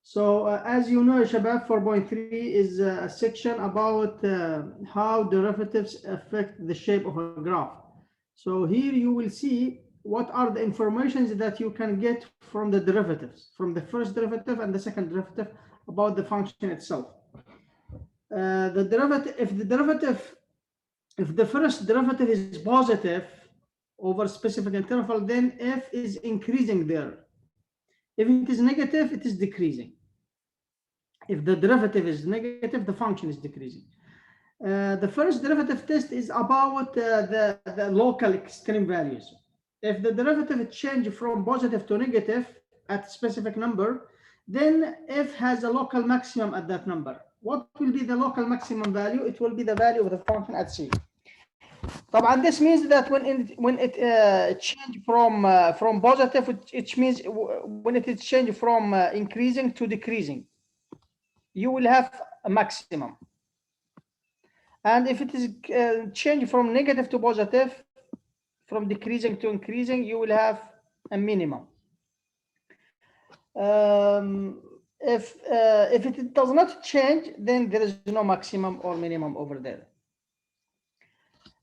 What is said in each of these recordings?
So as you know, Shabab, 4.3 is a section about how derivatives affect the shape of a graph. So here you will see what are the informations that you can get from the derivatives, from the first derivative and the second derivative about the function itself. The derivative, if the first derivative is positive over specific interval, then f is increasing there. If it is negative, it is decreasing. If the derivative is negative, the function is decreasing. The first derivative test is about the local extreme values. If the derivative change from positive to negative at specific number, then f has a local maximum at that number. What will be the local maximum value? It will be the value of the function at c. طبعا this means that when it change from positive, it means when it is changed from increasing to decreasing, you will have a maximum. And if it is changed from negative to positive, from decreasing to increasing, you will have a minimum. If it does not change, then there is no maximum or minimum over there.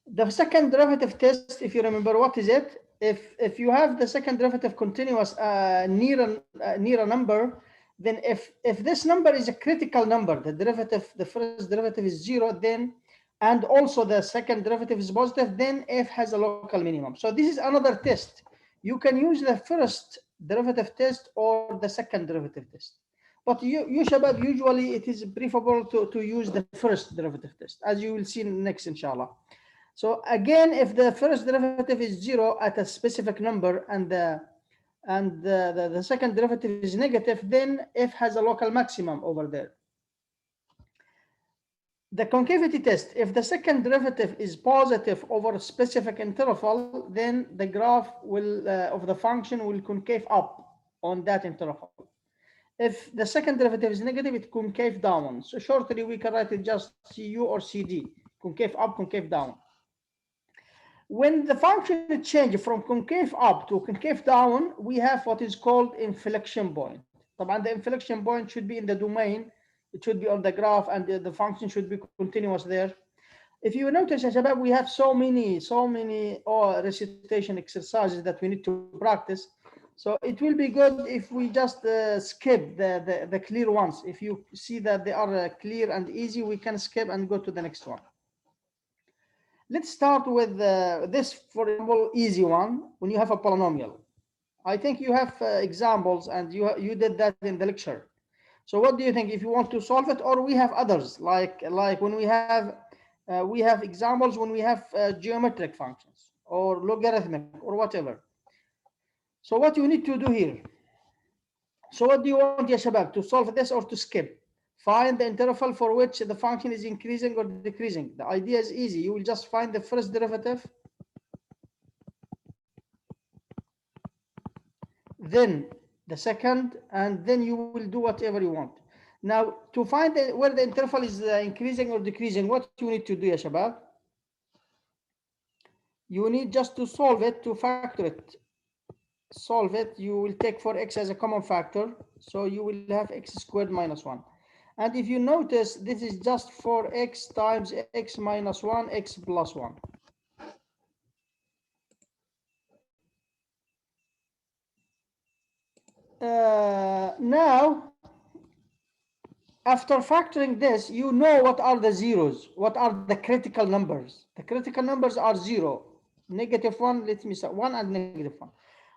The second derivative test, if you remember, what is it? If you have the second derivative continuous near a number, then if this number is a critical number, the first derivative is 0, then and also the second derivative is positive, then f has a local minimum. So this is another test. You can use the first derivative test or the second derivative test. But you Shabab, usually it is preferable to use the first derivative test, as you will see next, inshallah. So again, if the first derivative is 0 at a specific number and the second derivative is negative, then f has a local maximum over there. The concavity test, if the second derivative is positive over a specific interval, then the graph will of the function will concave up on that interval. If the second derivative is negative, it concave down. So shortly, we can write it just CU or CD, concave up, concave down. When the function changes from concave up to concave down, we have what is called inflection point. The inflection point should be in the domain. It should be on the graph, and the function should be continuous there. If you notice, Shabab, we have so many recitation exercises that we need to practice. So it will be good if we just skip the clear ones. If you see that they are clear and easy, we can skip and go to the next one. Let's start with this, for example, easy one. When you have a polynomial, I think you have examples, and you did that in the lecture. So what do you think if you want to solve it, or we have others like when we have examples when we have geometric functions or logarithmic or whatever. So what you need to do here? So what do you want, ya Shabab, to solve this or to skip? Find the interval for which the function is increasing or decreasing. The idea is easy. You will just find the first derivative, then the second, and then you will do whatever you want. Now, to find where the interval is increasing or decreasing, what you need to do, ya Shabab? You need just to solve it, to factor it. Solve it. You will take for x as a common factor. So you will have x squared minus 1. And if you notice, this is just for x times x minus 1, x plus 1. Now, after factoring this, you know what are the zeros, what are the critical numbers. The critical numbers are 0, -1, let me say 1 and -1.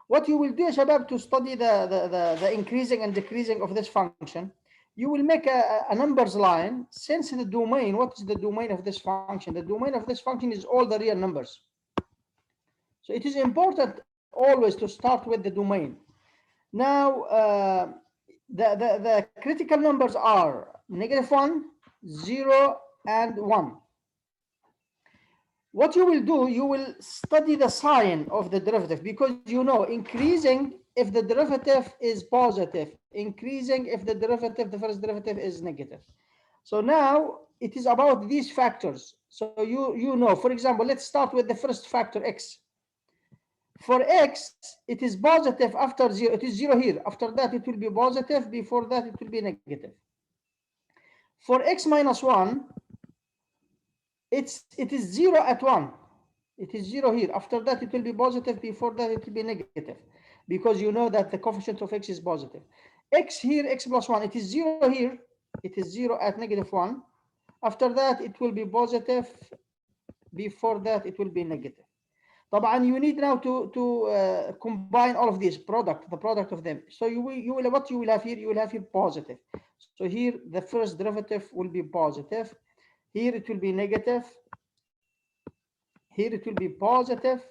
What you will do, Shabab, to study the increasing and decreasing of this function, you will make a numbers line. Since the domain, what is the domain of this function? The domain of this function is all the real numbers. So it is important always to start with the domain. Now, the critical numbers are -1, 0, and 1. What you will do, you will study the sign of the derivative, because you know increasing if the derivative is positive, increasing if the first derivative is negative. So now it is about these factors. So you know, for example, let's start with the first factor, x. For x, it is positive after 0. It is 0 here. After that, it will be positive. Before that, it will be negative. For x minus 1, it is 0 at 1. It is 0 here. After that, it will be positive. Before that, it will be negative. Because you know that the coefficient of x is positive. X here, x plus 1, it is 0 here. It is 0 at negative 1. After that, it will be positive. Before that, it will be negative. طبعا you need now to combine all of these the product of them. So what you will have here, you will have here positive. So here the first derivative will be positive. Here it will be negative. Here it will be positive.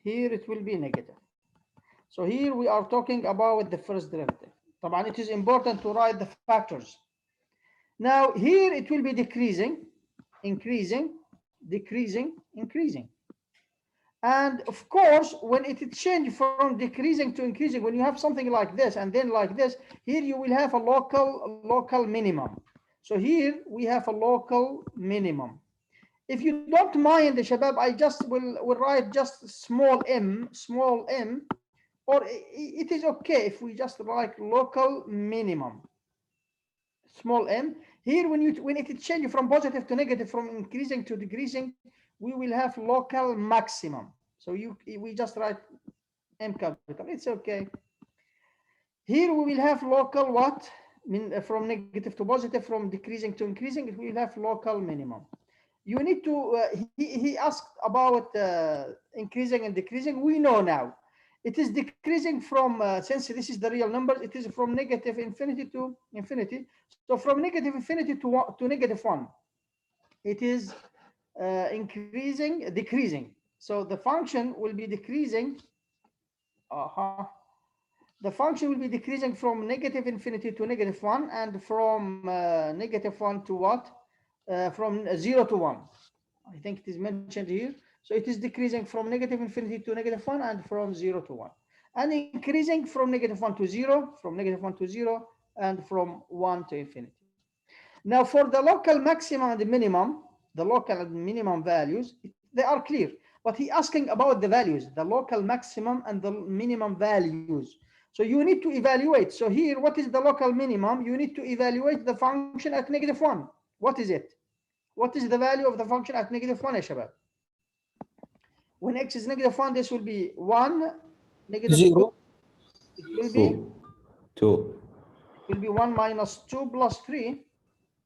Here it will be negative. So here we are talking about the first derivative. طبعا it is important to write the factors. Now here it will be decreasing, increasing, decreasing, increasing. And of course, when it changes from decreasing to increasing, when you have something like this and then like this, here you will have a local minimum. So here we have a local minimum. If you don't mind, Shabab, I just will write just small m, or it is okay if we just write local minimum, small m. Here, when it changes from positive to negative, from increasing to decreasing, we will have local maximum. So we just write m capital. It's okay. Here we will have local what? From negative to positive, from decreasing to increasing, we will have local minimum. You need to, he asked about increasing and decreasing. We know now. It is decreasing from, since this is the real number, it is from negative infinity to infinity. So from negative infinity to negative 1, it is decreasing. So the function will be decreasing. The function will be decreasing from negative infinity to negative 1, and from negative 1 to what? From 0 to 1. I think it is mentioned here. So it is decreasing from negative infinity to negative 1 and from 0 to 1. And increasing from negative 1 to 0, from negative 1 to 0, and from 1 to infinity. Now for the local maximum and the minimum, the local and minimum values, they are clear. But he asking about the values, the local maximum and the minimum values. So you need to evaluate. So here, what is the local minimum? You need to evaluate the function at negative 1. What is it? What is the value of the function at negative 1, Shabab? When x is negative 1, this will be 1, negative 0. 2. It will be 2. It will be 1 minus 2 plus 3.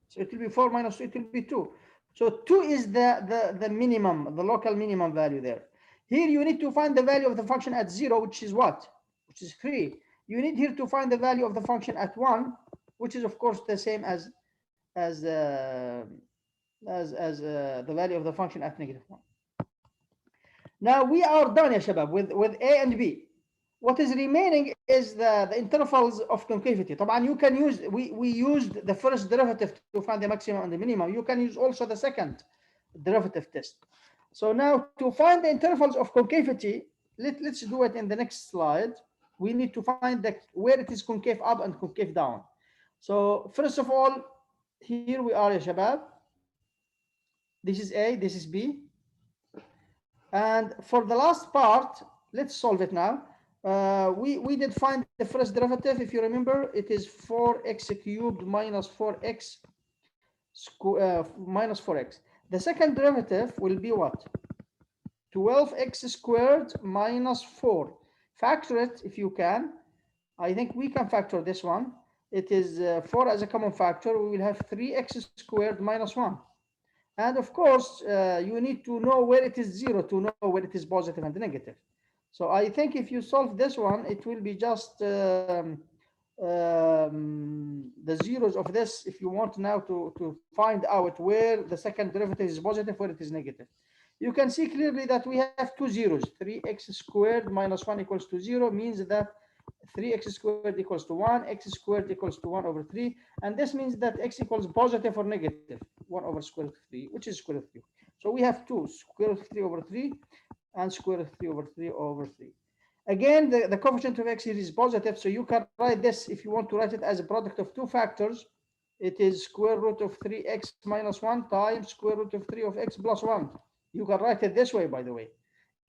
So it will be 4 minus 2, it will be 2. So 2 is the minimum, the local minimum value there. Here you need to find the value of the function at 0, which is what? Which is 3. You need here to find the value of the function at 1, which is of course the same as the value of the function at negative 1. Now we are done, ya Shabab, with A and B. What is remaining is the intervals of concavity. طبعا you can use, we used the first derivative to find the maximum and the minimum. You can use also the second derivative test. So now to find the intervals of concavity, let's do it in the next slide. We need to find where it is concave up and concave down. So first of all, here we are, ya Shabab. This is A, this is B. And for the last part, let's solve it now. We did find the first derivative. If you remember, it is 4x cubed minus 4x minus 4x. The second derivative will be what? 12x squared minus 4. Factor it if you can. I think we can factor this one. It is 4 as a common factor. We will have 3x squared minus 1. And of course, you need to know where it is 0 to know where it is positive and negative. So I think if you solve this one, it will be just the zeros of this. If you want now to find out where the second derivative is positive, where it is negative. You can see clearly that we have two zeros. 3x squared minus 1 equals to 0 means that 3x squared equals to 1, x squared equals to 1 over 3. And this means that x equals positive or negative, 1 over square root of 3, which is square root of 3. So we have 2 square root of 3 over 3 and square root of 3 over 3 over 3. Again, the coefficient of x here is positive, so you can write this, if you want to write it as a product of two factors, it is square root of 3x minus 1 times square root of 3 of x plus 1. You can write it this way, by the way,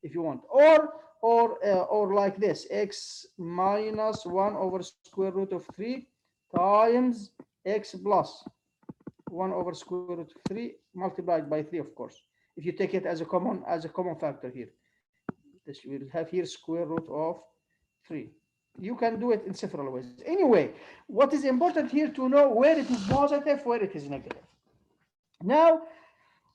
if you want. Or or like this, x minus 1 over square root of 3 times x plus 1 over square root of 3 multiplied by 3, of course. If you take it as a common factor here, this will have here square root of 3. You can do it in several ways. Anyway, what is important here to know where it is positive, where it is negative. Now,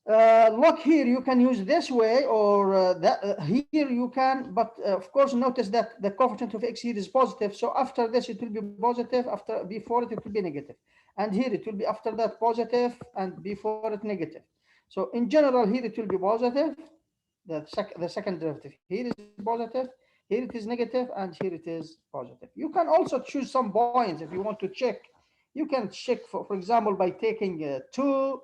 look here, you can use this way or here you can, but of course notice that the coefficient of x here is positive. So after this it will be positive, after before it will be negative. And here it will be after that positive and before it negative. So in general here it will be positive. The second derivative here is positive, here it is negative, and here it is positive. You can also choose some points if you want to check. You can check, for example, by taking 2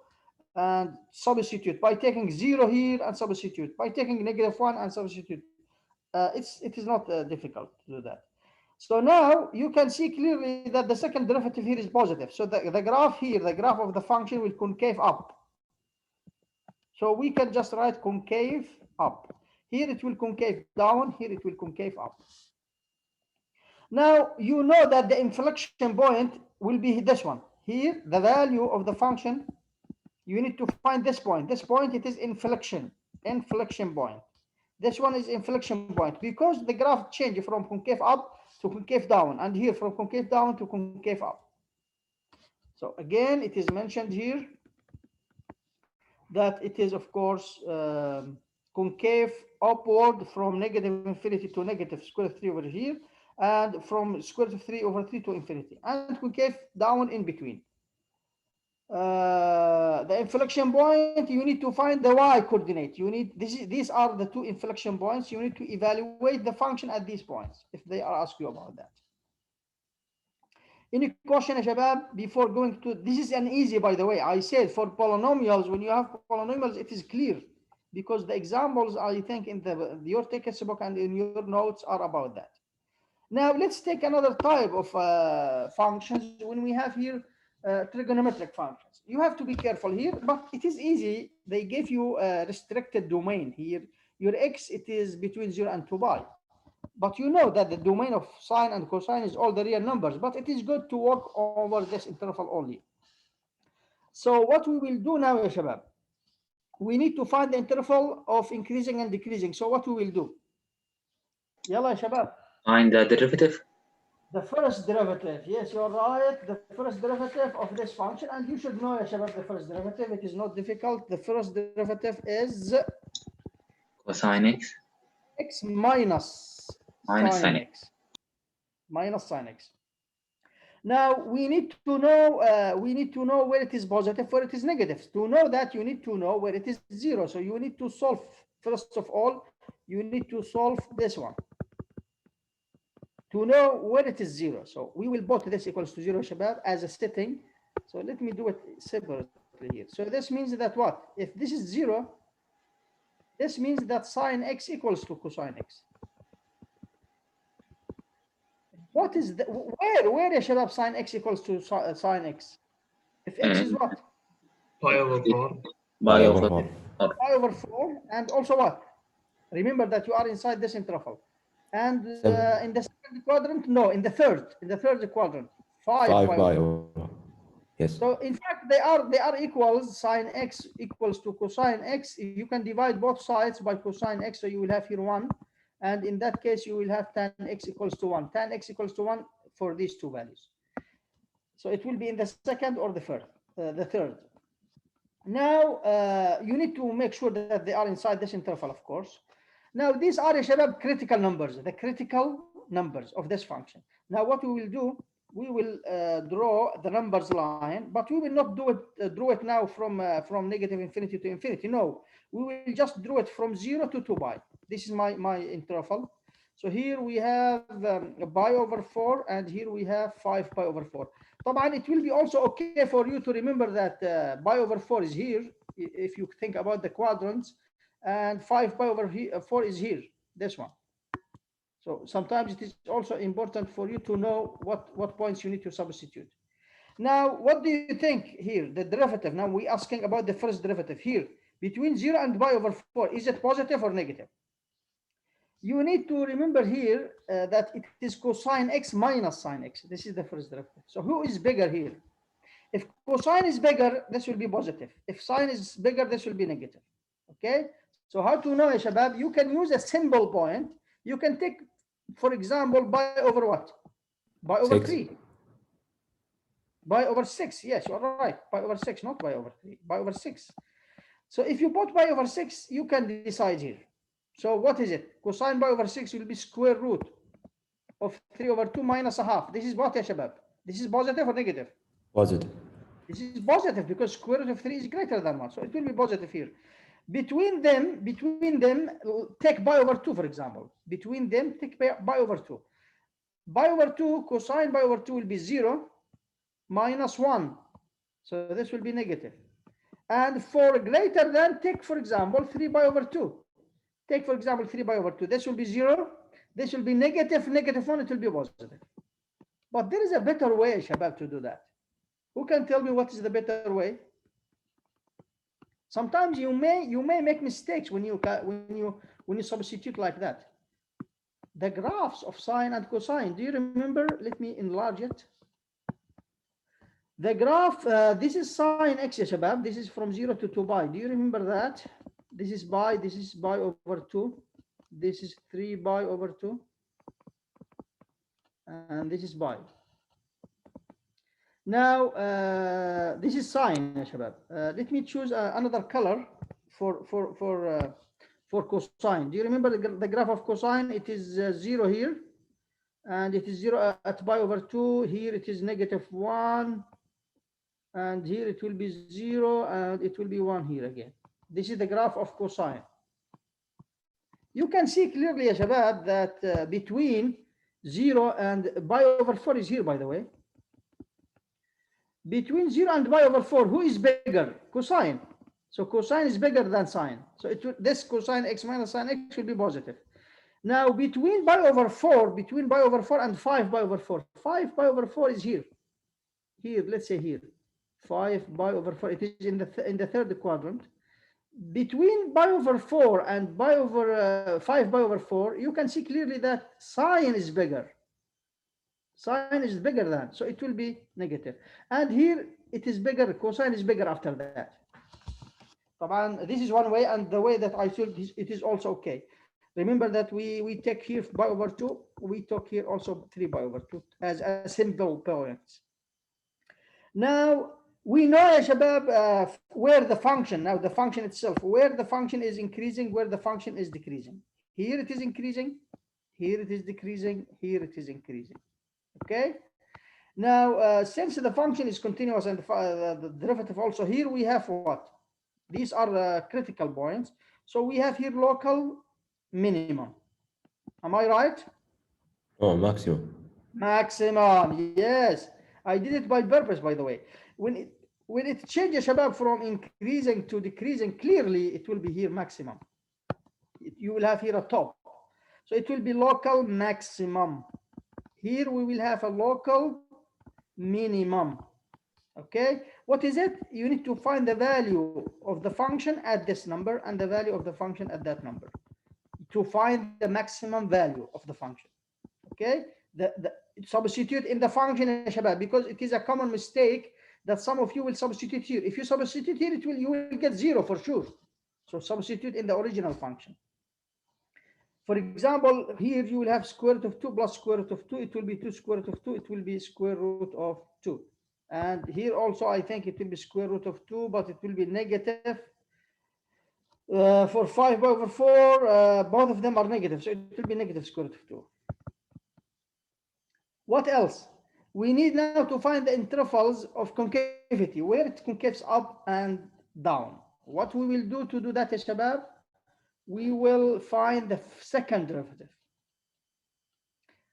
and substitute, by taking 0 here and substitute, by taking -1 and substitute. It is not difficult to do that. So now you can see clearly that the second derivative here is positive. So the graph here, the graph of the function will concave up. So we can just write concave up. Here it will concave down, here it will concave up. Now you know that the inflection point will be this one. Here, the value of the function, you need to find this point. This point, it is inflection point. This one is inflection point because the graph changed from concave up to concave down, and here from concave down to concave up. So again, it is mentioned here that it is, of course, concave upward from -infinity to negative square root of 3 over here, and from square root of 3 over 3 to infinity, and concave down in between. The inflection point, you need to find the y coordinate. You need these are the two inflection points. You need to evaluate the function at these points if they are asked you about that. Any question, Shabab, before going to this? Is an easy, by the way. I said for polynomials, when you have polynomials, it is clear because the examples I think in your textbook and in your notes are about that. Now let's take another type of functions. When we have here trigonometric functions, you have to be careful here, but it is easy. They give you a restricted domain here. Your x, it is between 0 and 2 pi. But you know that the domain of sine and cosine is all the real numbers, but it is good to work over this interval only. So what we will do now, ya shabab, we need to find the interval of increasing and decreasing. So what we will do? Yalla, ya shabab. Find the derivative. The first derivative, yes, you're right. The first derivative of this function, and you should know, ya shabab, the first derivative. It is not difficult. The first derivative is Cosine x. X minus Sine x. Minus sine x. Now we need to know where it is positive, where it is negative. To know that, you need to know where it is 0. So you need to solve, first of all, you need to solve this one to know where it is 0. So we will put this equals to 0, shabab, as a setting. So let me do it separately here. So this means that what? If this is 0, this means that sine x equals to cosine x. What is the where shabab sine x equals to sine x? If x is what? Pi over 4. Pi over 4. Pi over 4, and also what? Remember that you are inside this interval. And in the second quadrant, no, in the third quadrant, 5 pi over 4. Yes. So in fact, they are equals. Sine x equals to cosine x. You can divide both sides by cosine x, so you will have here 1. And in that case, you will have tan x equals to 1. Tan x equals to 1 for these two values. So it will be in the second or the third. Now, you need to make sure that they are inside this interval, of course. Now, these are, shabab, critical numbers, the critical numbers of this function. Now, what we will do, we will draw the numbers line, but we will not draw it now from -infinity to infinity. No, we will just draw it from 0 to 2 pi. This is my interval. So here we have pi over 4, and here we have 5 pi over 4. طبعا it will be also okay for you to remember that pi over 4 is here, if you think about the quadrants, and 5 pi over 4 is here, this one. So sometimes it is also important for you to know what points you need to substitute. Now, what do you think here, the derivative? Now we're asking about the first derivative here. Between 0 and pi over 4, is it positive or negative? You need to remember here that it is cosine x minus sine x. This is the first derivative. So who is bigger here? If cosine is bigger, this will be positive. If sine is bigger, this will be negative. Okay? So how to know, ya shabab? You can use a symbol point. You can take, for example, pi over what? Pi over 6. 3. Pi over 6. Yes, you are right. Pi over 6, not pi over 3. Pi over 6. So if you put pi over 6, you can decide here. So what is it? Cosine pi over 6 will be square root of 3 over 2 minus a half. This is what, ya shabab? This is positive or negative? Positive. This is positive because square root of 3 is greater than 1. So it will be positive here. Between them, take pi over 2, for example. Between them, take pi over 2. Pi over 2, cosine pi over 2 will be 0 minus 1. So this will be negative. And for greater than, take, for example, 3 pi over 2. Take, for example, 3 pi over 2. This will be 0. This will be negative, negative 1. It will be positive. But there is a better way, shabab, to do that. Who can tell me what is the better way? Sometimes you may make mistakes when you substitute like that. The graphs of sine and cosine. Do you remember? Let me enlarge it. The graph. This is sine x, ya shabab. This is from 0 to 2 pi. Do you remember that? This is pi. This is pi over 2. This is 3 pi over 2. And this is pi. Now, this is sine, ya shabab. Let me choose another color for cosine. Do you remember the graph of cosine? It is 0 here, and it is 0 at pi over 2. Here it is negative 1, and here it will be 0, and it will be 1 here again. This is the graph of cosine. You can see clearly, ya shabab, that between 0 and pi over 4 is here, by the way. Between 0 and pi over 4, who is bigger? Cosine. So cosine is bigger than sine. So this cosine x minus sine x will be positive. Now between pi over 4 and 5 pi over 4, 5 pi over 4 is here. Here, let's say here, 5 pi over 4. It is in the third quadrant. Between pi over 4 and 5 pi over 4, you can see clearly that sine is bigger. Sine is bigger than, so it will be negative. And here it is bigger, cosine is bigger after that. This is one way, and the way that I feel it is also okay. Remember that we take here pi over 2, we took here also 3 pi over 2 as a simple points. Now we know, ya shabab, where the function, now the function itself, where the function is increasing, where the function is decreasing. Here it is increasing, here it is decreasing, here it is increasing. Okay. Now, since the function is continuous and the derivative also, here we have what? These are critical points. So we have here local minimum. Am I right? Oh, maximum. Maximum. Yes, I did it by purpose, by the way. When it changes, shabab, from increasing to decreasing, clearly it will be here maximum. You will have here a top. So it will be local maximum. Here we will have a local minimum. Okay, what is it? You need to find the value of the function at this number and the value of the function at that number to find the maximum value of the function. Okay, substitute in the function, shabab, because it is a common mistake that some of you will substitute here. If you substitute here, you will get 0 for sure. So substitute in the original function. For example, here you will have square root of 2 plus square root of 2. It will be 2 square root of 2. It will be square root of 2. And here also, I think it will be square root of 2, but it will be negative. For 5 over 4, both of them are negative. So it will be negative square root of 2. What else? We need now to find the intervals of concavity, where it concaves up and down. What we will do to do that, shabab? We will find the second derivative.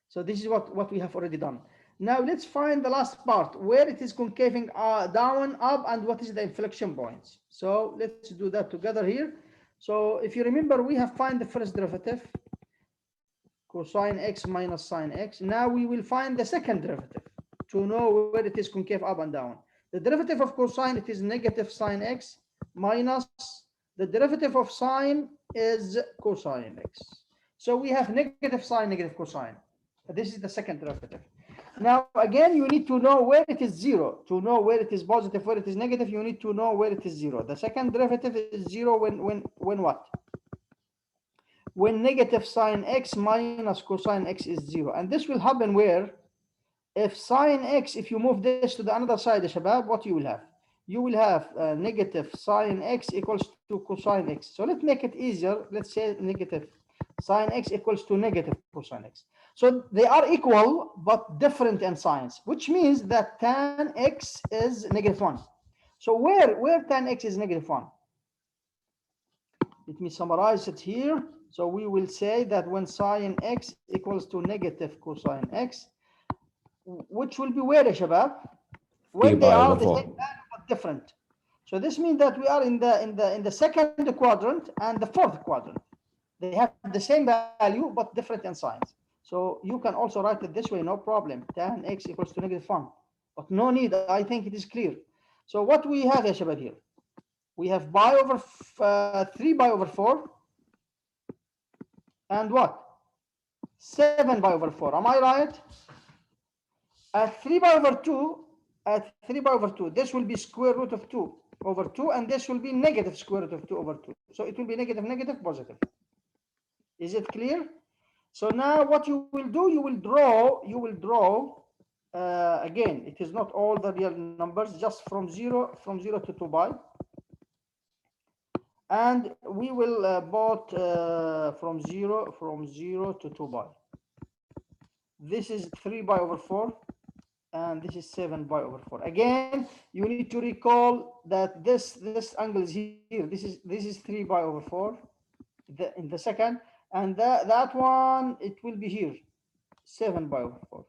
So this is what we have already done. Now let's find the last part, where it is concaving down, up, and what is the inflection points. So let's do that together here. So if you remember, we have found the first derivative, cosine x minus sine x. Now we will find the second derivative to know where it is concave up and down. The derivative of cosine, it is negative sine x minus the derivative of sine is cosine x. So we have negative sine, negative cosine. This is the second derivative. Now, again, you need to know where it is zero. To know where it is positive, where it is negative, you need to know where it is zero. The second derivative is zero when what? When negative sine x minus cosine x is zero. And this will happen where? If sine x, if you move this to the other side, shabab, what you will have? You will have negative sine x equals to cosine x. So let's make it easier. Let's say negative sine x equals to negative cosine x. So they are equal but different in signs, which means that tan x is negative 1. So where tan x is negative 1? Let me summarize it here. So we will say that when sine x equals to negative cosine x, which will be where, shabab? When they are the same value but different. So this means that we are in the second quadrant and the fourth quadrant. They have the same value but different in signs. So you can also write it this way, no problem. Tan x equals to negative 1. But no need, I think it is clear. So what we have, shabab, here? We have pi over 3 pi over 4 and what? 7 pi over 4. Am I right? At 3 pi over 2, this will be square root of 2 over 2, and this will be negative square root of 2 over 2. So it will be negative, negative, positive. Is it clear? So now what you will do, you will draw, again, it is not all the real numbers, just from 0 to 2 pi. And we will put from 0 to 2 pi. This is 3 pi over 4. And this is 7 pi over 4. Again, you need to recall that this angle is here. This is 3 pi over 4 in the second, and that one, it will be here, 7 pi over 4.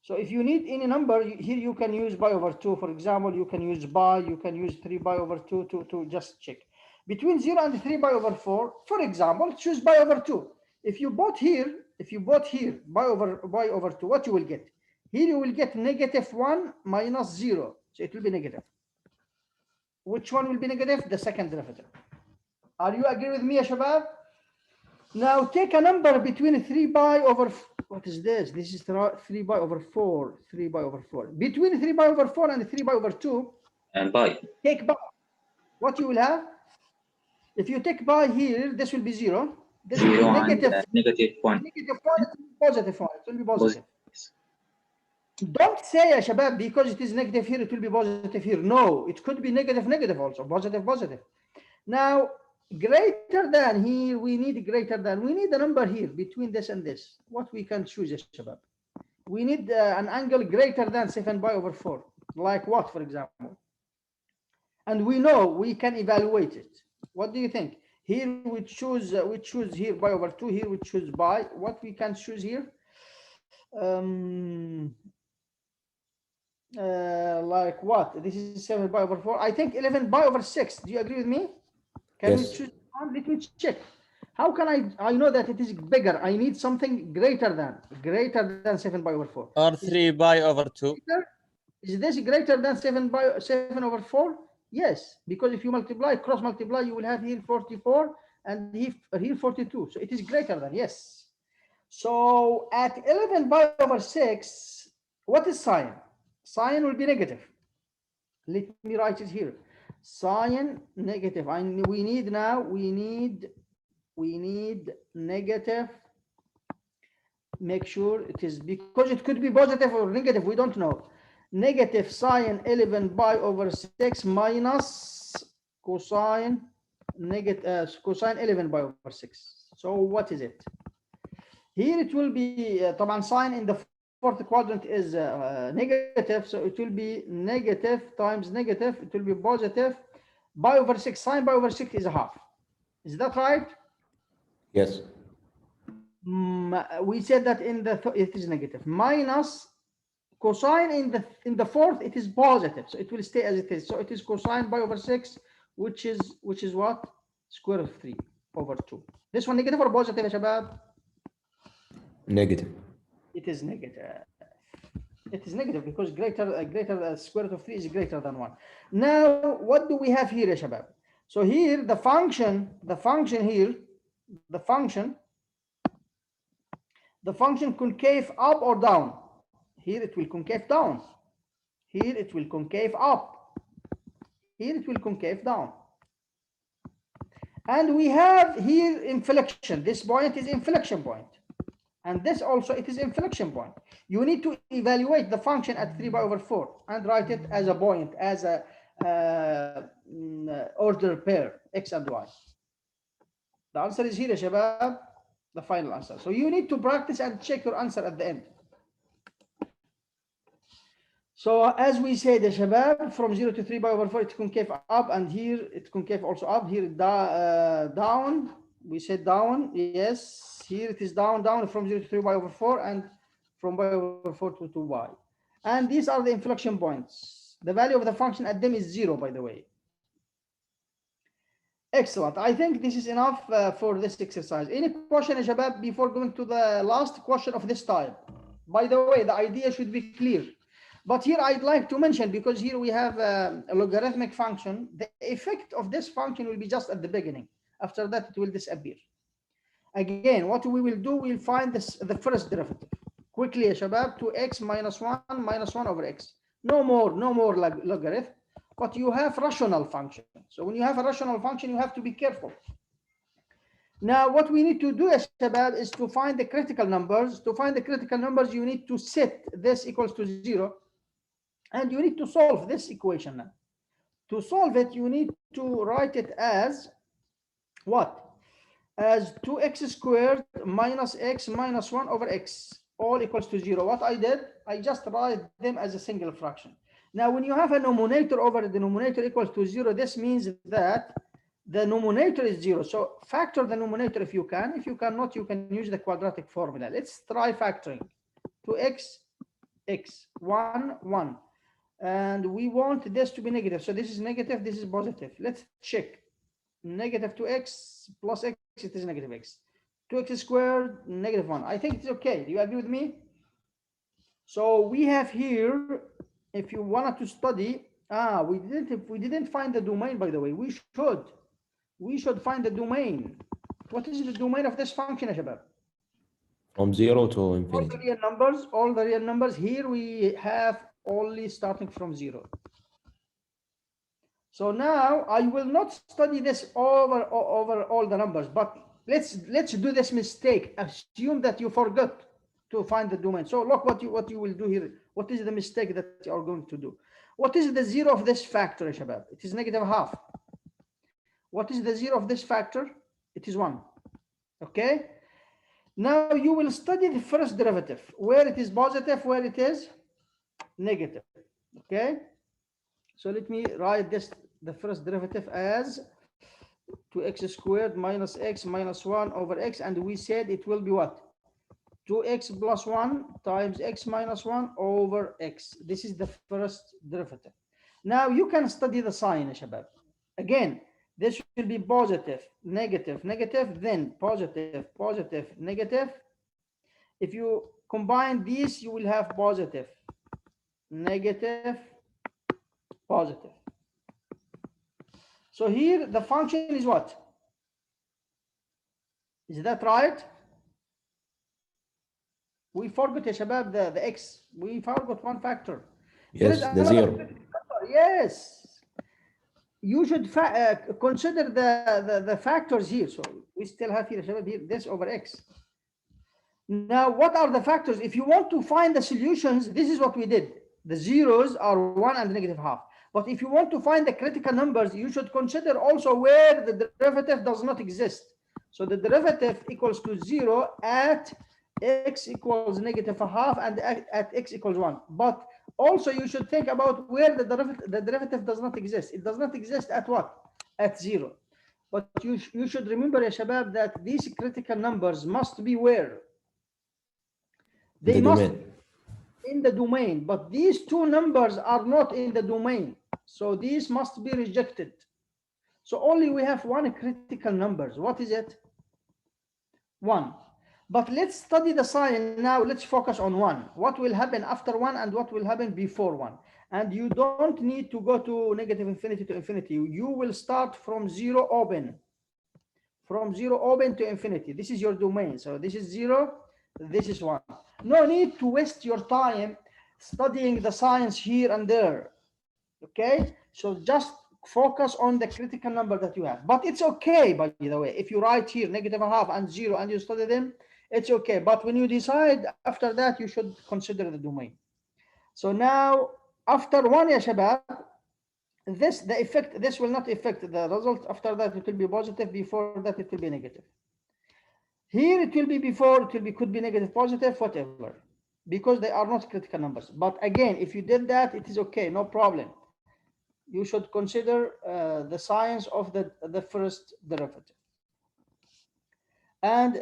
So if you need any number here, you can use pi over 2. For example, you can use pi, you can use 3 pi over 2 to just check. Between 0 and 3 pi over 4, for example, choose pi over 2. If you bought here pi over 2, what you will get? Here you will get negative 1 minus 0. So it will be negative. Which one will be negative? The second derivative. Are you agree with me, ya shabab? Now take a number between 3 pi over, what is this? This is 3 pi over 4. 3 pi over 4. Between 3 pi over 4 and 3 pi over 2. And pi. Take pi. What you will have? If you take pi here, this will be 0. This will be negative. Negative 1. Negative 1, positive 1. It will be positive. Don't say, ya shabab, because it is negative here, it will be positive here. No, it could be negative, negative also, positive, positive. Now, greater than here, we need greater than. We need a number here between this and this. What we can choose, ya shabab? We need an angle greater than 7 pi over 4. Like what, for example? And we know we can evaluate it. What do you think? Here we choose here pi over 2. Here we choose pi. What we can choose here? Like what? This is 7 pi over 4. I think 11 pi over 6. Do you agree with me? Can Yes. we choose one? Let me check. How can I know that it is bigger? I need something greater than 7 pi over 4. Or 3 pi over 2. Is this greater than 7 over 4? Yes, because if you cross multiply, you will have here 44 and here 42. So it is greater than, yes. So at 11 pi over 6, what is sine? Sine will be negative. Let me write it here. Sine negative. We need negative. Make sure it is, because it could be positive or negative. We don't know. Negative sine 11 pi over 6 minus cosine cosine 11 pi over 6. So what is it? Here it will be sine in the fourth quadrant is negative, so it will be negative times negative. It will be positive. Pi over 6, sine pi over 6 is a half. Is that right? Yes. We said that it is negative. Minus cosine in the fourth, it is positive, so it will stay as it is. So it is cosine pi over 6, which is what? Square root of 3 over 2. This one negative or positive, shabab? Negative. It is negative. It is negative because greater square root of 3 is greater than 1. Now, what do we have here, shabab? So here the function here, the function the function concave up or down? Here it will concave down. Here it will concave up. Here it will concave down. And we have here inflection. This point is inflection point. And this also, it is inflection point. You need to evaluate the function at 3/4 and write it as a point, as a order pair, x and y. The answer is here, shabab, the final answer. So you need to practice and check your answer at the end. So as we said, the shabab, from 0 to 3/4, it concave up, and here it concave also up. Here down. We said down. Yes. Here it is down from 0 to 3/4, and from /4 to y. And these are the inflection points. The value of the function at them is 0, by the way. Excellent. I think this is enough for this exercise. Any question, shabab, before going to the last question of this type? By the way, the idea should be clear. But here I'd like to mention, because here we have a logarithmic function, the effect of this function will be just at the beginning. After that, it will disappear. Again, what we will do, we'll find the first derivative. Quickly, shabab, 2x minus 1 minus 1 over x. No more logarithm, but you have rational function. So when you have a rational function, you have to be careful. Now, what we need to do, shabab, is to find the critical numbers. To find the critical numbers, you need to set this equals to 0. And you need to solve this equation now. To solve it, you need to write it as what? As 2x squared minus x minus 1 over x, all equals to 0. What I did, I just write them as a single fraction. Now, when you have a numerator over the denominator equals to 0, this means that the numerator is 0. So factor the numerator if you can. If you cannot, you can use the quadratic formula. Let's try factoring. 2x, x, 1, 1. And we want this to be negative. So this is negative, this is positive. Let's check. Negative 2x plus x, it is negative x. 2x squared, negative 1. I think it's okay. Do you agree with me? So we have here, if you wanted to study, we didn't find the domain, by the way. We should find the domain. What is the domain of this function, Shabab? From 0 to infinity. All the real numbers. Here we have only starting from 0. So now I will not study this over all the numbers, but let's do this mistake. Assume that you forgot to find the domain. So look what you will do here. What is the mistake that you are going to do? What is the 0 of this factor, Shabab? It is -1/2. What is the 0 of this factor? It is 1. Okay. Now you will study the first derivative, where it is positive, where it is negative. Okay. So let me write the first derivative as 2x squared minus x minus 1 over x, and we said it will be what? 2x plus 1 times x minus 1 over x. This is the first derivative. Now you can study the sign, Shabab. Again, this will be positive, negative, negative, then positive, positive, negative. If you combine these, you will have positive, negative, positive. So here the function is what? Is that right? We forgot, Shabab, the x. We forgot one factor. Yes, the 0. Yes. You should consider the factors here. So we still have here, Shabab, here this over x. Now, what are the factors? If you want to find the solutions, this is what we did. The zeros are 1 and -1/2. But if you want to find the critical numbers, you should consider also where the derivative does not exist. So the derivative equals to 0 at x equals -1/2 and at x equals 1. But also you should think about where the derivative does not exist. It does not exist at what? At 0. But you should remember, ya Shabab, that these critical numbers must be where? They must be in the domain, but these two numbers are not in the domain. So these must be rejected. So only we have one critical numbers. What is it? 1. But let's study the sign now. Let's focus on 1. What will happen after 1 and what will happen before 1? And you don't need to go to negative infinity to infinity. You will start from 0 open. From 0 open to infinity. This is your domain. So this is 0. This is one. No need to waste your time studying the science here and there. Okay, so just focus on the critical number that you have. But it's okay, by the way, if you write here -1/2 and 0 and you study them, it's okay. But when you decide after that, you should consider the domain. So now after one, ya shabab, this will not affect the result. After that, it will be positive. Before that, it will be negative. Here it will be before, could be negative, positive, whatever, because they are not critical numbers. But again, if you did that, it is okay, no problem. You should consider the signs of the first derivative. And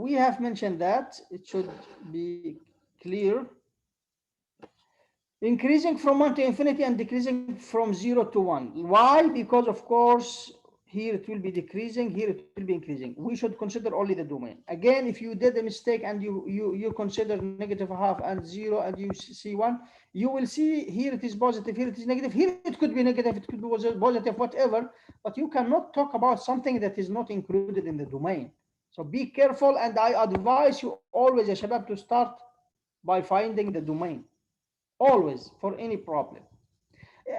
we have mentioned that it should be clear. Increasing from 1 to infinity and decreasing from 0 to 1. Why? Because of course, here it will be decreasing, here it will be increasing. We should consider only the domain. Again, if you did a mistake and you consider -1/2 and 0 and you see 1, you will see here it is positive, here it is negative, here it could be negative, it could be positive, whatever, but you cannot talk about something that is not included in the domain. So be careful, and I advise you always, ya shabab, to start by finding the domain. Always, for any problem.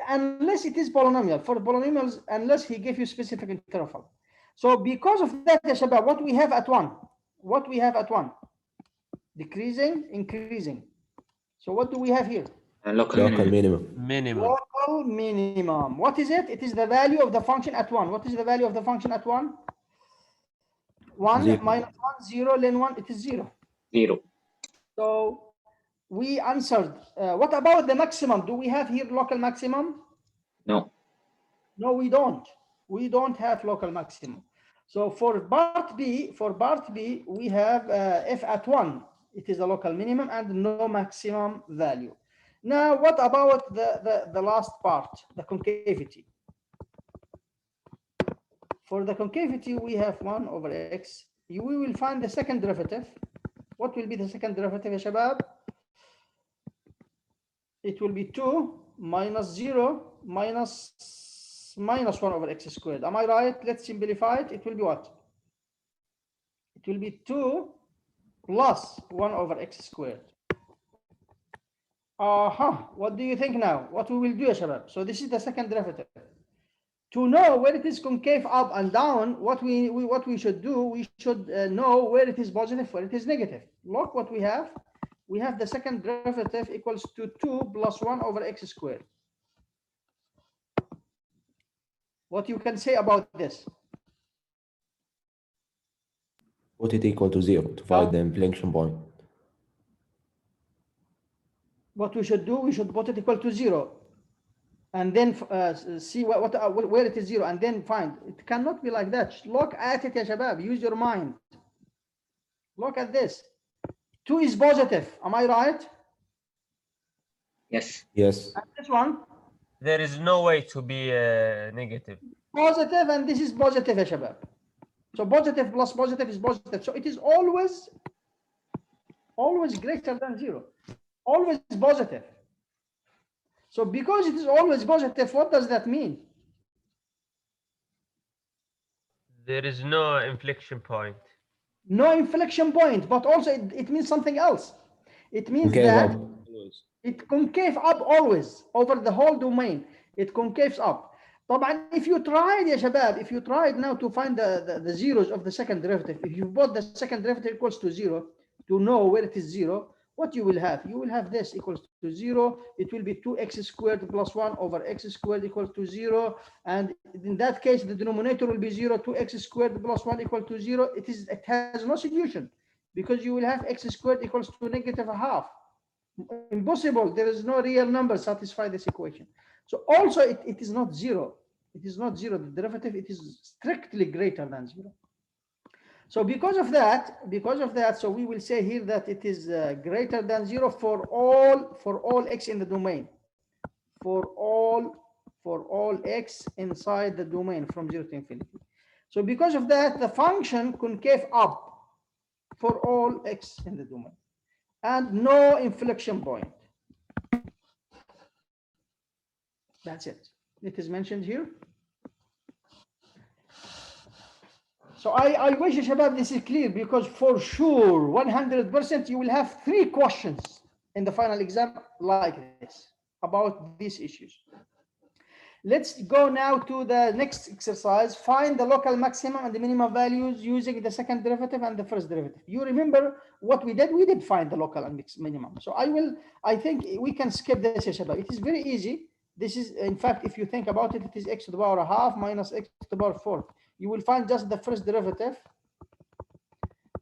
Unless it is polynomial. For polynomials, unless he gave you specific interval. So because of that, ya shabab, what we have at 1? What we have at 1? Decreasing, increasing. So what do we have here? Local Local minimum. minimum. Local minimum. What is it? It is the value of the function at 1. What is the value of the function at 1? 1 Zero. minus 1, 0, then 1, it is 0. 0. So we answered. What about the maximum? Do we have here local maximum? No. No, we don't. We don't have local maximum. So for part B, we have f at 1. It is a local minimum and no maximum value. Now, what about the last part, the concavity? For the concavity, we have 1 over x. We will find the second derivative. What will be the second derivative, ya shabab? It will be 2 minus 0 minus 1 over x squared. Am I right? Let's simplify it. It will be what? It will be 2 plus 1 over x squared. What do you think now? What we will do, ya shabab? So this is the second derivative. To know where it is concave up and down, what we should do, we should know where it is positive, where it is negative. Look what we have. We have the second derivative equals to 2 plus 1 over x squared. What you can say about this? Put it equal to 0 to find the inflection point. What we should do, we should put it equal to 0. And then see where it is 0 and then find. It cannot be like that. Look at it, ya shabab. Use your mind. Look at this. 2 is positive. Am I right? Yes. Yes. And this one? There is no way to be negative. Positive, and this is positive, ya shabab. So positive plus positive is positive. So it is always greater than 0. Always positive. So because it is always positive, what does that mean? There is no inflection point. No inflection point, but also it means something else. It means Concave that up. it concave up always over the whole domain. It concaves up. طبعا if you tried, ya shabab, if you tried now to find the zeros of the second derivative, if you put the second derivative equals to 0 to know where it is 0, what you will have? You will have this equals to 0. It will be 2x squared plus 1 over x squared equals to 0. And in that case, the denominator will be 0. 2x squared plus 1 equal to 0. It has no solution because you will have x squared equals to -1/2. Impossible. There is no real number satisfy this equation. So also it is not 0. It is not 0. The derivative, it is strictly greater than 0. So because of that, so we will say here that it is greater than 0 for all x in the domain, for all x inside the domain from 0 to infinity. So because of that, the function concave up for all x in the domain, and no inflection point. That's it. It is mentioned here. So I wish يا شباب this is clear, because for sure 100% you will have 3 questions in the final exam like this about these issues. Let's go now to the next exercise. Find the local maximum and the minimum values using the second derivative and the first derivative. You remember what we did? We did find the local and minimum. So I think we can skip this, ya shabab. It is very easy. This is, in fact, if you think about it, it is x to the power half minus x to the power 4. You will find just the first derivative,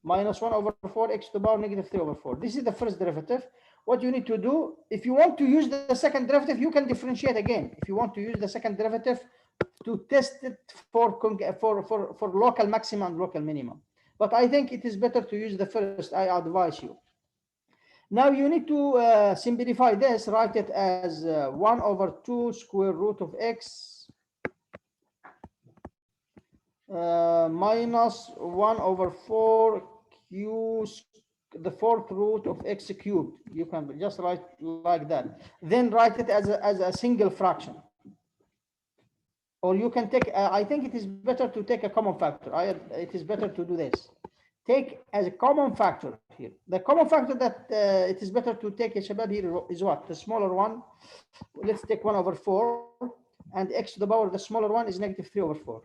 minus 1 over 4 x to the power negative 3 over 4. This is the first derivative. What you need to do, if you want to use the second derivative, you can differentiate again. If you want to use the second derivative to test it for local maximum and local minimum. But I think it is better to use the first, I advise you. Now you need to simplify this, write it as 1 over 2 square root of x minus 1 over 4 q, the fourth root of x cubed. You can just write like that. Then write it as a single fraction. Or you can take, I think it is better to take a common factor. It is better to do this. Take as a common factor here. The common factor that it is better to take, shabab, here is what? The smaller one. Let's take 1 over 4. And x to the power, the smaller one is negative 3 over 4.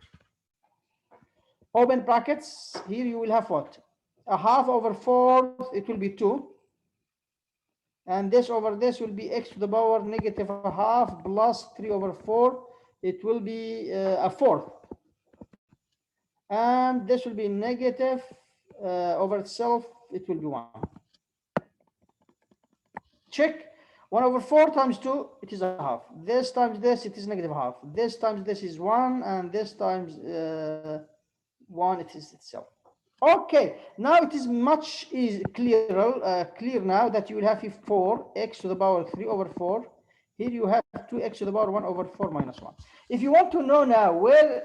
Open brackets. Here you will have what? A half over 4, it will be 2. And this over this will be x to the power negative a half plus 3 over 4. It will be a fourth. And this will be negative over itself, it will be 1. Check. 1 over 4 times 2, it is a half. This times this, it is negative half. This times this is 1, and this times 1, it is itself. Okay, now it is much clear now that you will have 4 x to the power 3 over 4. Here you have 2x to the power 1 over 4 minus 1. If you want to know now where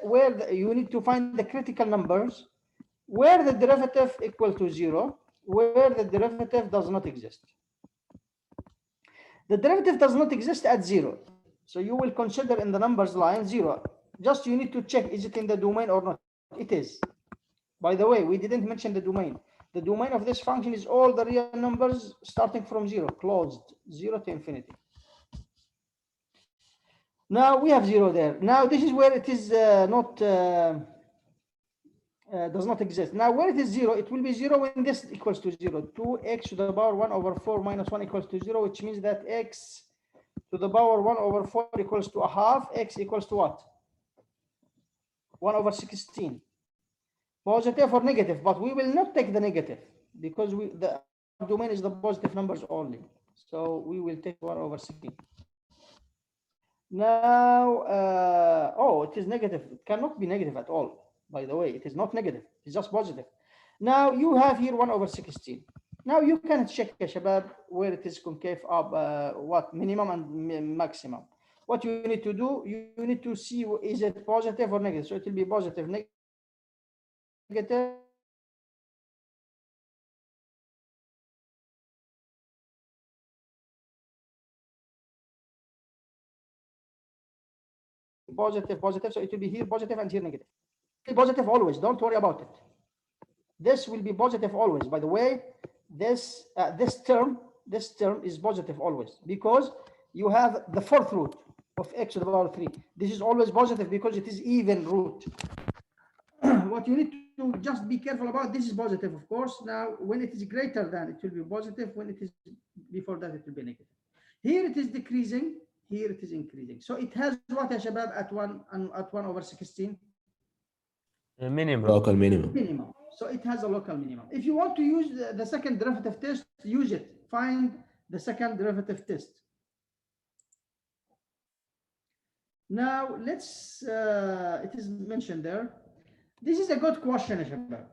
you need to find the critical numbers, where the derivative equal to 0, where the derivative does not exist. The derivative does not exist at 0. So you will consider in the numbers line 0. Just you need to check, is it in the domain or not? It is. By the way, we didn't mention the domain. The domain of this function is all the real numbers starting from 0, closed, 0 to infinity. Now we have 0 there. Now this is where it is does not exist. Now where it is 0, it will be 0 when this equals to 0. 2x to the power 1 over 4 minus 1 equals to 0, which means that x to the power 1 over 4 equals to a half. X equals to what? 1 over 16. Positive or negative, but we will not take the negative because the domain is the positive numbers only. So we will take 1 over 16. Now, oh, it is negative. It cannot be negative at all. By the way, it is not negative. It's just positive. Now you have here 1 over 16. Now you can check, ya shabab, where it is concave up, what minimum and maximum. What you need to do, you need to see is it positive or negative. So it will be positive, negative. Positive, positive. So it will be here positive and here negative. Positive always. Don't worry about it. This will be positive always. By the way, this term is positive always because you have the fourth root of x to the power 3. This is always positive because it is even root. What you need to just be careful about, this is positive, of course. Now, when it is greater than, it will be positive. When it is before that, it will be negative. Here it is decreasing. Here it is increasing. So it has what, ya shabab, at 1 over 16? Minimum. Local minimum. Minimum. So it has a local minimum. If you want to use the second derivative test, use it. Find the second derivative test. Now let's, it is mentioned there. This is a good question, ya shabab.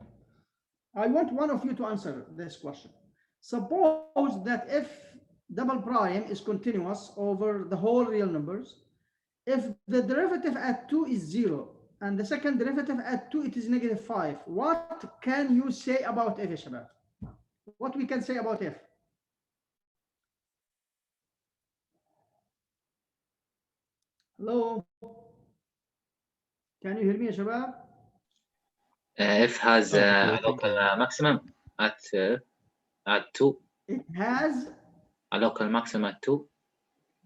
I want one of you to answer this question. Suppose that if double prime is continuous over the whole real numbers, if the derivative at 2 is 0 and the second derivative at 2 it is negative 5, what can you say about f, ya shabab? What we can say about f? Hello? Can you hear me, ya shabab? F has a Calculating local is- maximum at 2. It has, A local maximum at 2.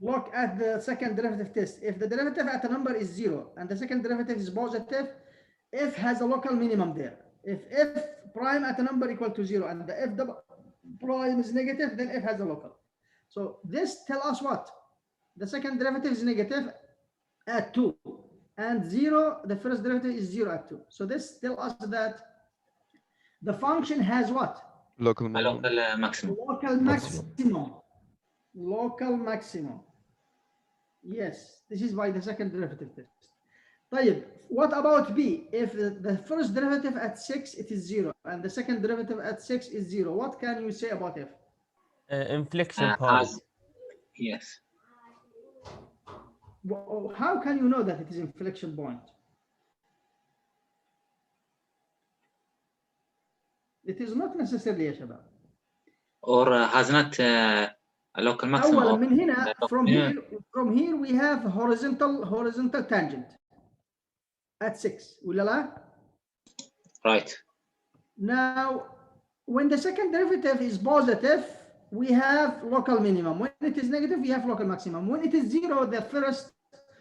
look at the second derivative test. If the derivative at a number is 0 and the second derivative is positive, f has a local minimum there. If f prime at a number equal to 0 and the f double prime is negative, then f has a local. So this tell us what? The second derivative is negative at 2 and 0, the first derivative is 0 at 2. So this tell us that the function has what? Local A minimum. local maximum. Local maximum. Local maximum. Yes, this is by the second derivative test. طيب, what about B? If the first derivative at 6, it is 0, and the second derivative at 6 is 0, what can you say about F? Inflection point. Yes. How can you know that it is inflection point? It is not necessarily, يا شباب. Or has not a local maximum. أولا or من هنا, the from here we have horizontal tangent at 6, ولا لا? Right. Now, when the second derivative is positive, we have local minimum. When it is negative, we have local maximum. When it is 0, the first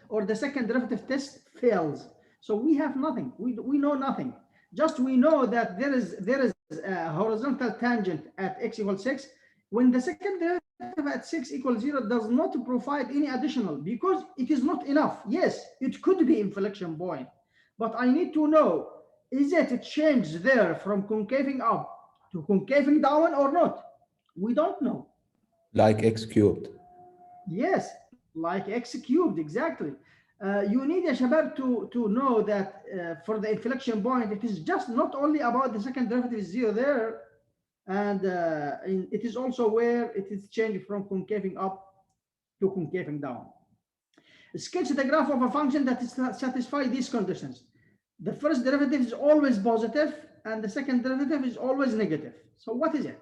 or the second derivative test fails. So we have nothing. We know nothing. Just we know that there is a horizontal tangent at x equals 6. When the second derivative at 6 equals 0 does not provide any additional, because it is not enough. Yes, it could be inflection point, but I need to know, is it a change there from concaving up to concaving down or not? We don't know. Like x cubed. Yes, like x cubed, exactly. You need, ya shabab, to know that for the inflection point, it is just not only about the second derivative is 0 there, and it is also where it is changed from concaving up to concaving down. Sketch the graph of a function that is satisfy these conditions. The first derivative is always positive and the second derivative is always negative. So what is it?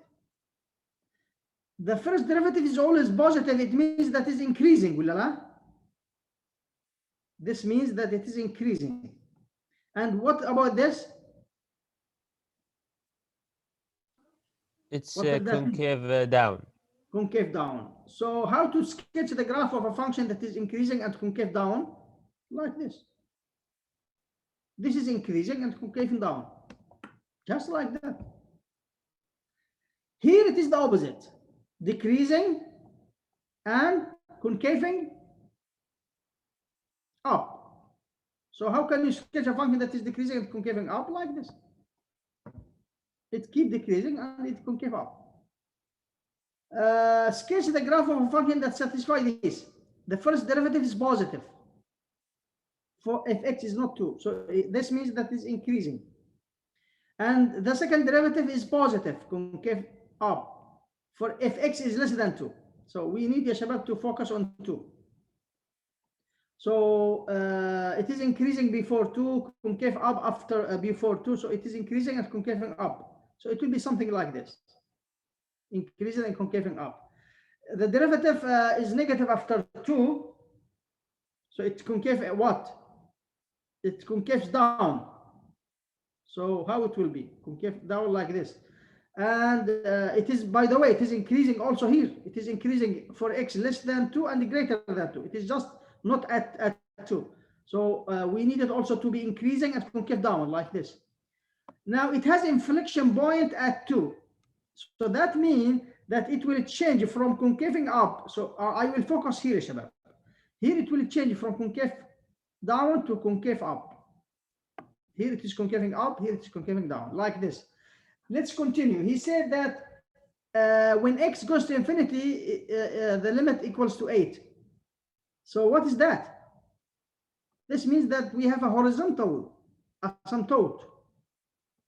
The first derivative is always positive. It means that is increasing. This means that it is increasing. And what about this? It's What does that mean? concave down. Concave down. So how to sketch the graph of a function that is increasing and concave down? Like this. This is increasing and concaving down. Just like that. Here it is the opposite. Decreasing and concaving up. So how can you sketch a function that is decreasing and concaving up? Like this. It keeps decreasing and it concave up. Sketch the graph of a function that satisfies this. The first derivative is positive for if x is not 2. So this means that is increasing. And the second derivative is positive, concave up, for if x is less than 2. So we need, ya shabab, to focus on 2. So it is increasing before 2, concave up after before 2. So it is increasing and concaving up. So it will be something like this. Increasing and concaving up. The derivative is negative after 2. So it's concave what? It concaves down. So how it will be? Concave down like this. And it is, by the way, it is increasing also here. It is increasing for x less than 2 and greater than 2. It is just not at 2. So we need it also to be increasing and concave down like this. Now it has inflection point at 2. So that means that it will change from concaving up. So I will focus here, Shabab. Here it will change from concave down to concave up. Here it is concaving up, here it is concaving down, like this. Let's continue. He said that when x goes to infinity, the limit equals to 8. So what is that? This means that we have a horizontal asymptote.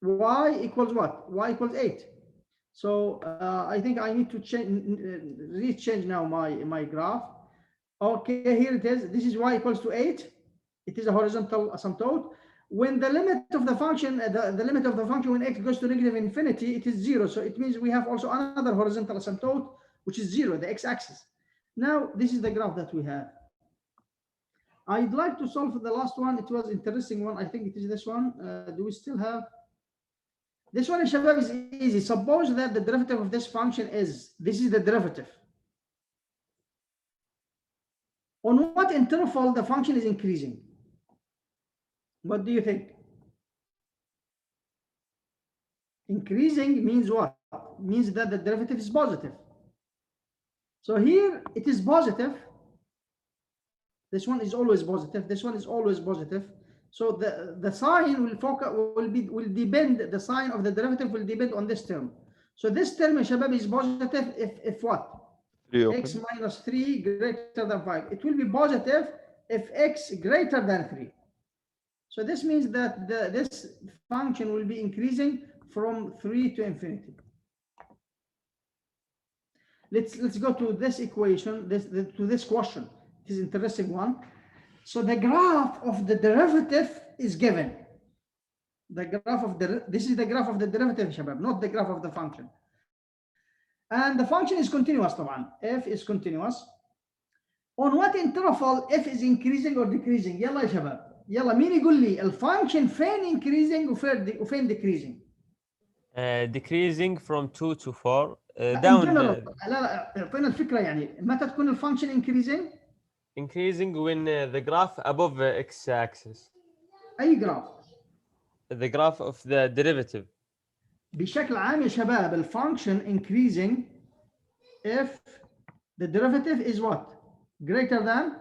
Y equals what? Y equals 8. So I think I need to change now my graph. Okay, here it is. This is y equals to 8. It is a horizontal asymptote. When the limit of the function, the limit of the function when x goes to negative infinity, it is 0. So it means we have also another horizontal asymptote, which is 0, the x-axis. Now, this is the graph that we have. I'd like to solve the last one. It was an interesting one. I think it is this one. Do we still have? This one, Shabab, is easy. Suppose that the derivative of this function is, this is the derivative. On what interval the function is increasing? What do you think? Increasing means what? Means that the derivative is positive. So here it is positive. This one is always positive. This one is always positive. So the sign will focus will depend. The sign of the derivative will depend on this term. So this term, Shabab, is positive if what? X minus 3 greater than 5. It will be positive if x greater than 3. So this means that this function will be increasing from 3 to infinity. Let's go to this equation, to this question. It is an interesting one. So the graph of the derivative is given. The graph of this is the graph of the derivative, Shabab, not the graph of the function. And the function is continuous, طبعا. F is continuous. On what interval f is increasing or decreasing? يلا يا شباب. يلا مين يقول لي الفانكشن فين increasing وفين decreasing؟ Decreasing from 2 to 4. down. لا اعطينا الفكرة يعني متى تكون الفانكشن increasing؟ Increasing when the graph above the x-axis. أي graph؟ The graph of the derivative. بشكل عام يا شباب الفانكشن increasing if the derivative is what? Greater than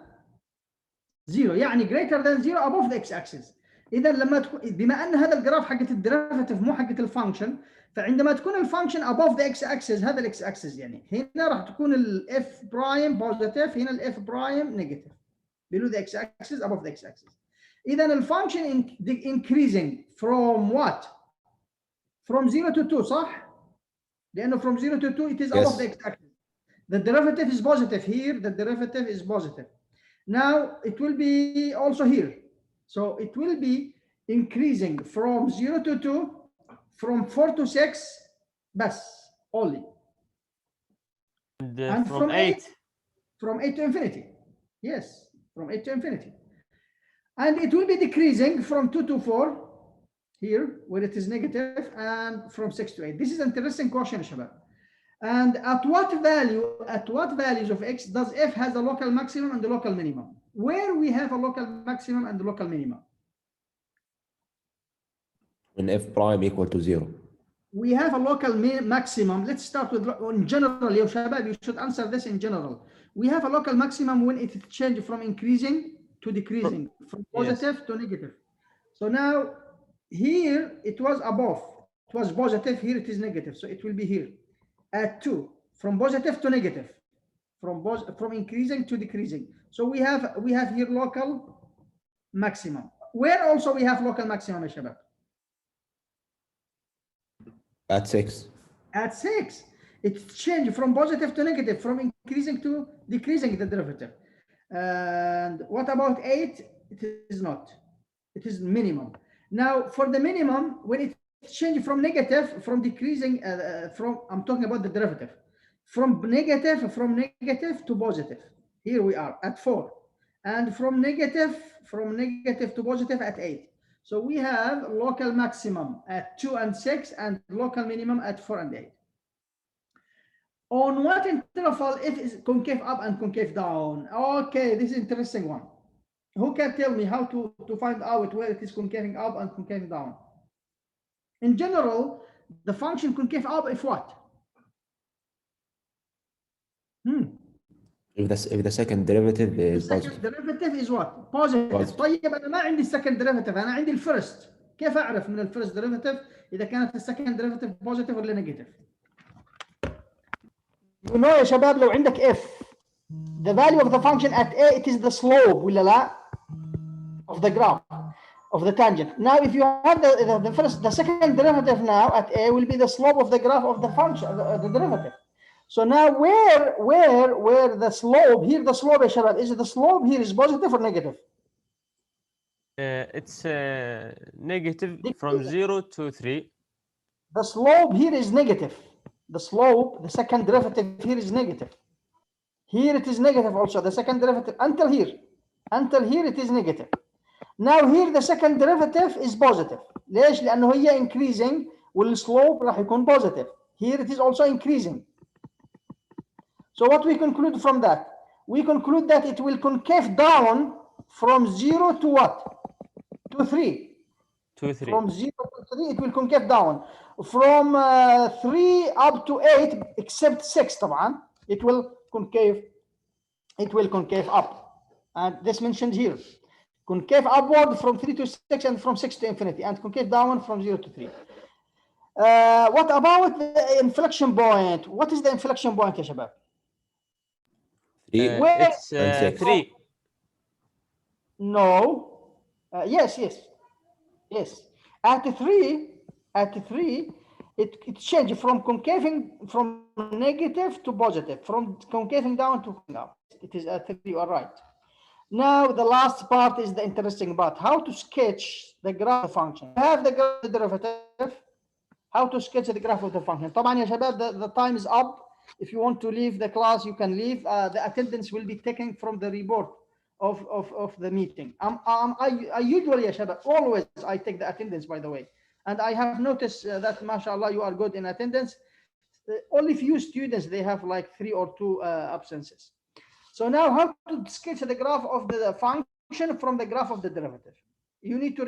0. يعني greater than 0 above the x-axis. إذا لما تكون بما أن هذا الجراف حقة الديريفاتيف مو حقة الفانكشن فعندما تكون الفانكشن above the x-axis هذا الاكس-axis يعني هنا راح تكون الاف برايم بوزيتيف هنا الاف برايم نيجاتيف below the x-axis above the x-axis. إذا الفانكشن increasing from what? From 0 to 2 صح؟ لأنه from 0 to 2 it is above the x-axis. The derivative is positive here. The derivative is positive. Now it will be also here. So it will be increasing from 0 to 2, from 4 to 6, بس only. And from 8. From 8 to infinity. Yes, from 8 to infinity. And it will be decreasing from 2 to 4. Here, where it is negative, and from 6 to 8. This is an interesting question, Shabab. And at what values of x does f has a local maximum and the local minimum? Where we have a local maximum and the local minimum? When f prime equal to 0. We have a local maximum. Let's start with in general. Ya Shabab, you should answer this in general. We have a local maximum when it changes from increasing to decreasing, from positive to negative. So now, here it was above, it was positive, here it is negative, so it will be here at 2, from positive to negative, from increasing to decreasing. So we have here local maximum. Where also we have local maximum, Shabab? At 6. At 6, it changed from positive to negative, from increasing to decreasing the derivative. And what about 8? It is not, it is minimum. Now, for the minimum, when it changes from negative, from decreasing, I'm talking about the derivative, from negative to positive. Here we are at 4, and from negative to positive at 8. So we have local maximum at 2 and 6, and local minimum at 4 and 8. On what interval f is concave up and concave down? Okay, this is an interesting one. Who can tell me how to find out where it is concaving up and concaving down? In general, the function concave up if what? If the second derivative is the second derivative is what? Positive. طيب أنا ما عندي second derivative، أنا عندي الفيرست. كيف أعرف من الفيرست derivative إذا كانت السكند derivative positive ولا negative؟ You know يا شباب لو عندك f, the value of the function at a, it is the slope ولا لا? Of the graph, of the tangent. Now, if you have the second derivative now at a will be the slope of the graph of the function, the derivative. So now, where the slope here, the slope, Shabab, is the slope here is positive or negative? It's negative from 0 to 3. The slope here is negative. The slope, the second derivative here is negative. Here it is negative also. The second derivative until here it is negative. Now here the second derivative is positive. ليش؟ لأنه هي increasing والslope راح يكون positive. Here it is also increasing. So what we conclude from that? We conclude that it will concave down from 0 to what? To 3. 2, 3. From 0 to 3, it will concave down. From 3 up to 8, except 6, طبعا, it will concave up. And this mentioned here. Concave upward from 3 to 6 and from 6 to infinity, and concave down from 0 to 3. What about the inflection point? What is the inflection point, يا شباب? 3 Where- It's and 6. 3. No. Yes. At 3, it changes from concaving from negative to positive, from concaving down to up. It is at 3, you are right. Now the last part is the interesting part. How to sketch the graph of the function. You have the graph of the derivative. How to sketch the graph of the function. طبعا يا شباب, the time is up. If you want to leave the class, you can leave. The attendance will be taken from the report of the meeting. I usually, يا شباب, always I take the attendance, by the way. And I have noticed that, mashallah, you are good in attendance. Only few students, they have like 3 or 2 absences. So now how to sketch the graph of the function from the graph of the derivative. You need to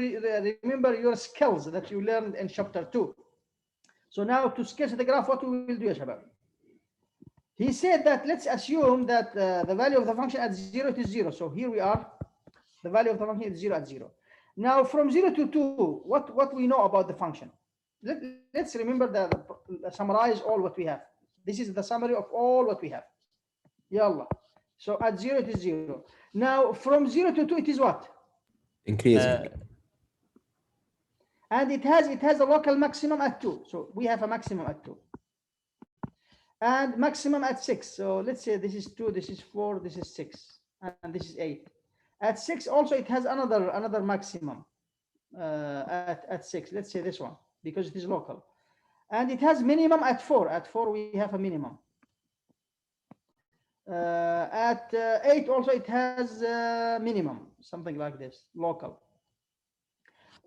remember your skills that you learned in chapter 2. So now to sketch the graph, what we will do, ya shabab? He said that let's assume that the value of the function at 0 is 0. So here we are. The value of the function is 0 at 0. Now from 0 to 2, what we know about the function? Let's remember summarize all what we have. This is the summary of all what we have. Yalla. So at 0 it is 0. Now from 0 to 2 it is what? Increasing. And it has a local maximum at 2. So we have a maximum at 2. And maximum at 6. So let's say this is 2, this is 4, this is 6, and this is 8. At 6 also it has another maximum at 6. Let's say this one, because it is local. And it has minimum at 4. At 4 we have a minimum. At 8 also it has minimum, something like this, local.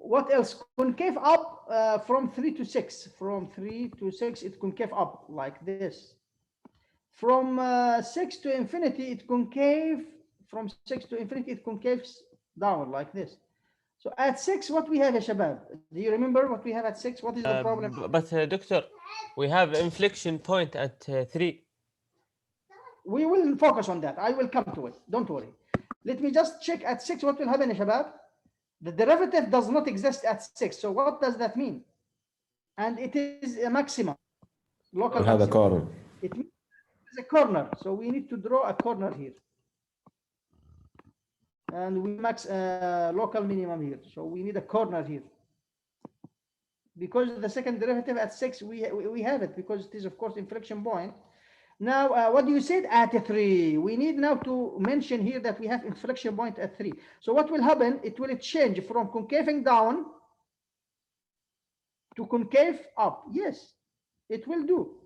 What else? Concave up from 3 to 6. From 3 to 6 it concave up like this. From 6 to infinity it concave. From 6 to infinity it concaves down like this. So at 6 what we have, ya shabab? Do you remember what we have at 6? What is the problem? But Doctor, we have inflection point at 3. We will focus on that. I will come to it. Don't worry. Let me just check at 6 what will happen, ya shabab? The derivative does not exist at 6. So what does that mean? And it is a maximum. Local We have a maximum. corner. It means it's a corner. So we need to draw a corner here. And we max local minimum here. So we need a corner here. Because the second derivative at 6, we have it, because it is, of course, inflection point. Now, what you said at 3, we need now to mention here that we have inflection point at 3. So what will happen? It will change from concaving down to concave up. Yes, it will do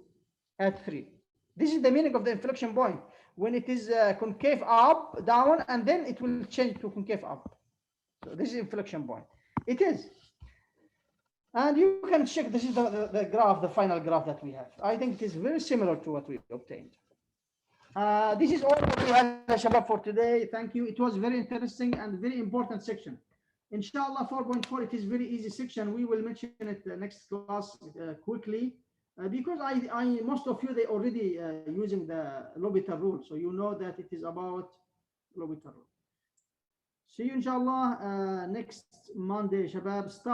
at 3. This is the meaning of the inflection point. When it is concave up, down, and then it will change to concave up. So this is inflection point. It is. And you can check, this is the graph, the final graph that we have. I think it is very similar to what we obtained. This is all what we have, Shabab, for today. Thank you. It was very interesting and very important section. Inshallah, 4.4, it is very easy section. We will mention it next class quickly. Because most of you, they already using the L'Hopital rule. So you know that it is about L'Hopital rule. See you, inshallah, next Monday, Shabab. Start